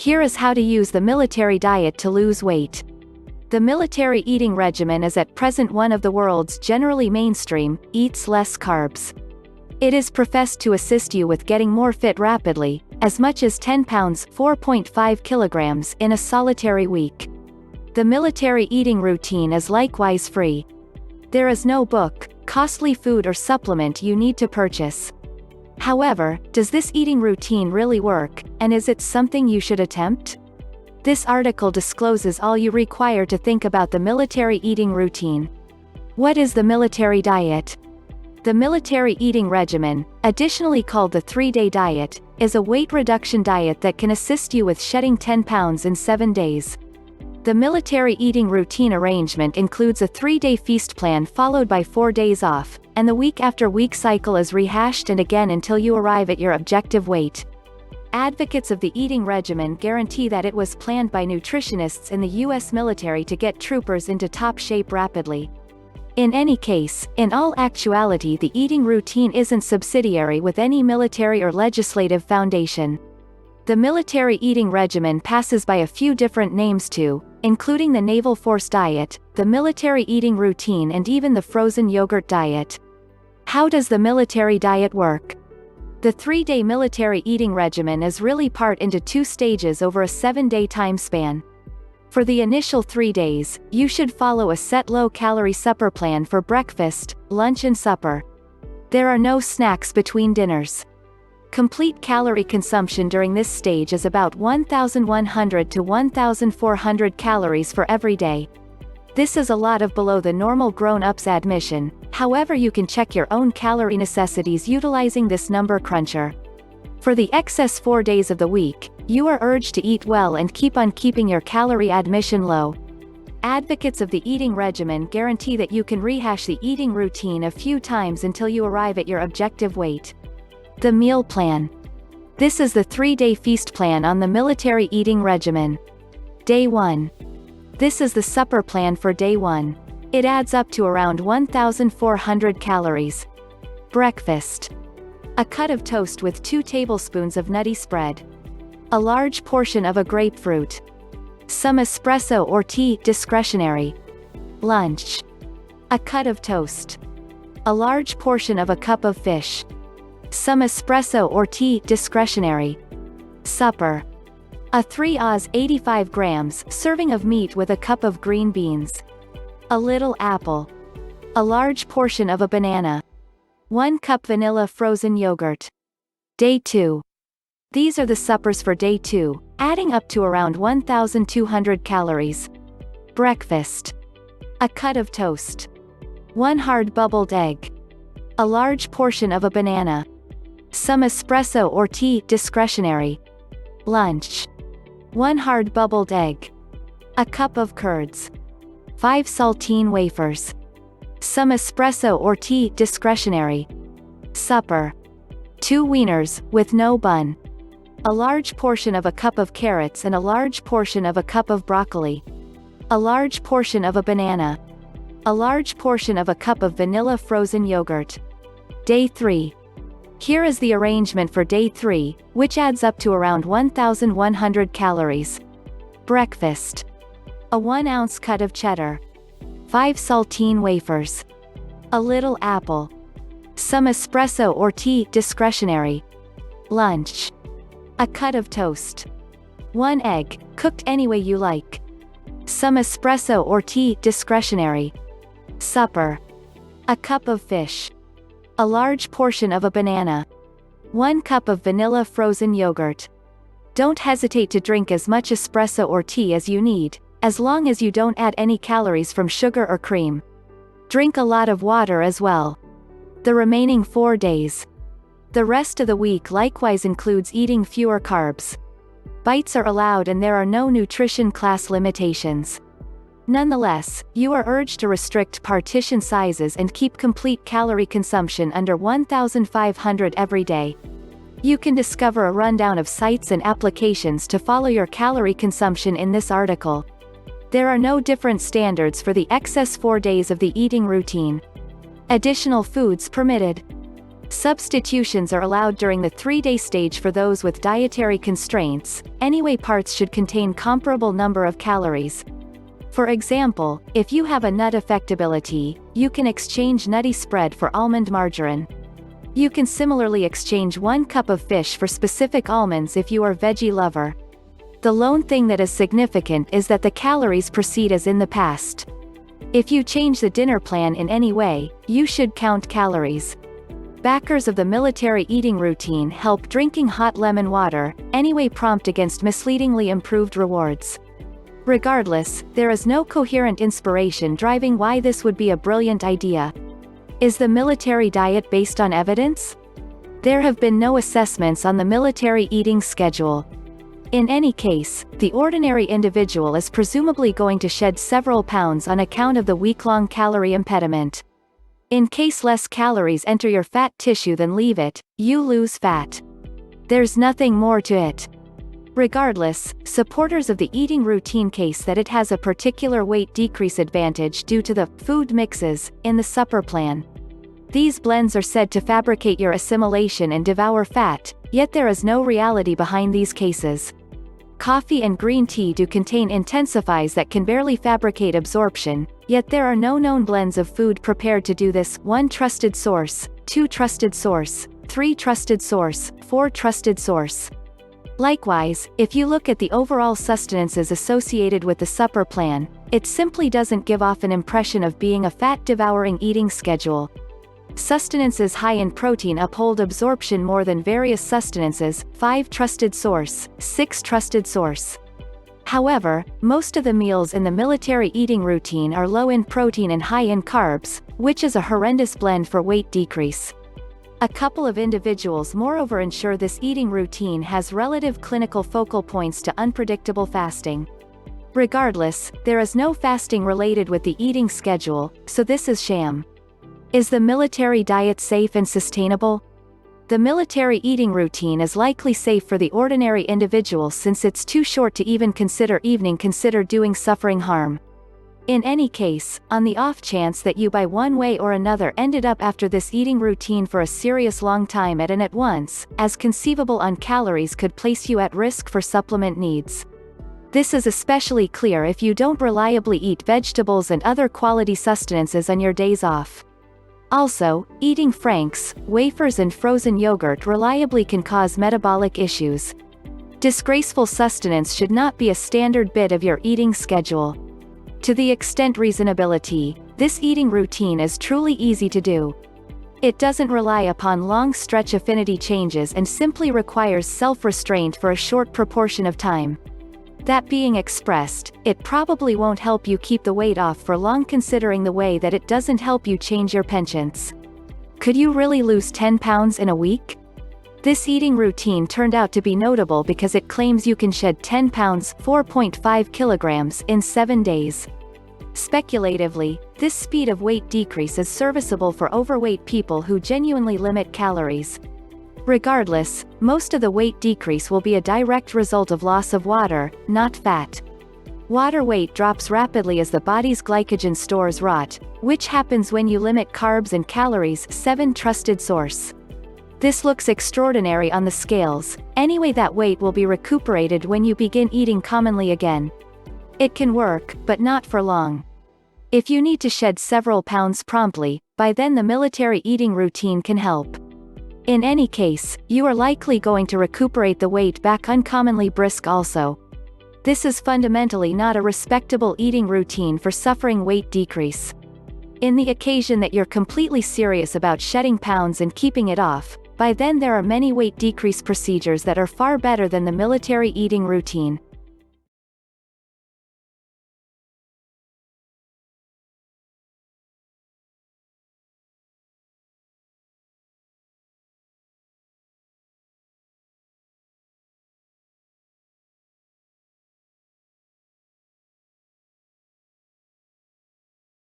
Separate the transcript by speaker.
Speaker 1: Here is how to use the military diet to lose weight. The military eating regimen is at present one of the world's generally mainstream, eats less carbs. It is professed to assist you with getting more fit rapidly, as much as 10 pounds (4.5 kilograms) in a solitary week. The military eating routine is likewise free. There is no book, costly food or supplement you need to purchase. However, does this eating routine really work, and is it something you should attempt? This article discloses all you require to think about the military eating routine. What is the military diet? The military eating regimen, additionally called the 3-day diet, is a weight reduction diet that can assist you with shedding 10 pounds in 7 days. The military eating routine arrangement includes a 3-day feast plan followed by 4 days off, and the week-after-week cycle is rehashed and again until you arrive at your objective weight. Advocates of the eating regimen guarantee that it was planned by nutritionists in the U.S. military to get troopers into top shape rapidly. In any case, in all actuality the eating routine isn't subsidiary with any military or legislative foundation. The military eating regimen passes by a few different names too, including the Naval Force Diet, the military eating routine and even the frozen yogurt diet. How does the military diet work? The 3-day military eating regimen is really part into 2 stages over a 7-day time span. For the initial 3 days, you should follow a set low-calorie supper plan for breakfast, lunch and supper. There are no snacks between dinners. Complete calorie consumption during this stage is about 1,100 to 1,400 calories for every day. This is a lot of below the normal grown-ups admission, however you can check your own calorie necessities utilizing this number cruncher. For the excess 4 days of the week, you are urged to eat well and keep on keeping your calorie admission low. Advocates of the eating regimen guarantee that you can rehash the eating routine a few times until you arrive at your objective weight. The meal plan. This is the 3-day feast plan on the military eating regimen. Day 1. This is the supper plan for day 1. It adds up to around 1,400 calories. Breakfast. A cut of toast with 2 tablespoons of nutty spread. A large portion of a grapefruit. Some espresso or tea, discretionary. Lunch. A cut of toast. A large portion of a cup of fish. Some espresso or tea, discretionary. Supper. A 3 oz 85 grams serving of meat with a cup of green beans. A little apple. A large portion of a banana. 1 cup vanilla frozen yogurt. Day 2. These are the suppers for day 2, adding up to around 1,200 calories. Breakfast. A cut of toast. 1 hard bubbled egg. A large portion of a banana. Some espresso or tea, discretionary. Lunch. 1 hard bubbled egg. A cup of curds. 5 saltine wafers. Some espresso or tea, discretionary. Supper. 2 wieners, with no bun. A large portion of a cup of carrots and a large portion of a cup of broccoli. A large portion of a banana. A large portion of a cup of vanilla frozen yogurt. Day 3. Here is the arrangement for day 3, which adds up to around 1,100 calories. Breakfast. A 1-ounce cut of cheddar. 5 saltine wafers. A little apple. Some espresso or tea, discretionary. Lunch. A cut of toast. 1 egg, cooked any way you like. Some espresso or tea, discretionary. Supper. A cup of fish. A large portion of a banana. 1 cup of vanilla frozen yogurt. Don't hesitate to drink as much espresso or tea as you need, as long as you don't add any calories from sugar or cream. Drink a lot of water as well. The remaining 4 days. The rest of the week likewise includes eating fewer carbs. Bites are allowed and there are no nutrition class limitations. Nonetheless, you are urged to restrict partition sizes and keep complete calorie consumption under 1,500 every day. You can discover a rundown of sites and applications to follow your calorie consumption in this article. There are no different standards for the excess 4 days of the eating routine. Additional foods permitted. Substitutions are allowed during the 3-day stage for those with dietary constraints. Anyway, parts should contain comparable number of calories. For example, if you have a nut affectability, you can exchange nutty spread for almond margarine. You can similarly exchange 1 cup of fish for specific almonds if you are veggie lover. The lone thing that is significant is that the calories proceed as in the past. If you change the dinner plan in any way, you should count calories. Backers of the military eating routine help drinking hot lemon water, anyway, prompt against misleadingly improved rewards. Regardless, there is no coherent inspiration driving why this would be a brilliant idea. Is the military diet based on evidence? There have been no assessments on the military eating schedule. In any case, the ordinary individual is presumably going to shed several pounds on account of the week-long calorie impediment. In case less calories enter your fat tissue than leave it, you lose fat. There's nothing more to it. Regardless, supporters of the eating routine case that it has a particular weight decrease advantage due to the food mixes in the supper plan. These blends are said to fabricate your assimilation and devour fat, yet there is no reality behind these cases. Coffee and green tea do contain intensifies that can barely fabricate absorption, yet there are no known blends of food prepared to do this. 1 trusted source, 2 trusted source, 3 trusted source, 4 trusted source. Likewise, if you look at the overall sustenances associated with the supper plan, it simply doesn't give off an impression of being a fat-devouring eating schedule. Sustenances high in protein uphold absorption more than various sustenances. 5 trusted source, 6 trusted source. However, most of the meals in the military eating routine are low in protein and high in carbs, which is a horrendous blend for weight decrease. A couple of individuals moreover ensure this eating routine has relative clinical focal points to unpredictable fasting. Regardless, there is no fasting related with the eating schedule, so this is sham. Is the military diet safe and sustainable? The military eating routine is likely safe for the ordinary individual since it's too short to even consider doing suffering harm. In any case, on the off chance that you by one way or another ended up after this eating routine for a serious long time at once, as conceivable on calories could place you at risk for supplement needs. This is especially clear if you don't reliably eat vegetables and other quality sustenances on your days off. Also, eating franks, wafers and frozen yogurt reliably can cause metabolic issues. Disgraceful sustenance should not be a standard bit of your eating schedule. To the extent reasonability, this eating routine is truly easy to do. It doesn't rely upon long-stretch affinity changes and simply requires self-restraint for a short proportion of time. That being expressed, it probably won't help you keep the weight off for long, considering the way that it doesn't help you change your penchants. Could you really lose 10 pounds in a week? This eating routine turned out to be notable because it claims you can shed 10 pounds, 4.5 kilograms, in 7 days. Speculatively, this speed of weight decrease is serviceable for overweight people who genuinely limit calories. Regardless, most of the weight decrease will be a direct result of loss of water, not fat. Water weight drops rapidly as the body's glycogen stores rot, which happens when you limit carbs and calories. 7 trusted source. This looks extraordinary on the scales, anyway that weight will be recuperated when you begin eating commonly again. It can work, but not for long. If you need to shed several pounds promptly, by then the military eating routine can help. In any case, you are likely going to recuperate the weight back uncommonly brisk also. This is fundamentally not a respectable eating routine for suffering weight decrease. In the occasion that you're completely serious about shedding pounds and keeping it off, by then there are many weight decrease procedures that are far better than the military eating routine.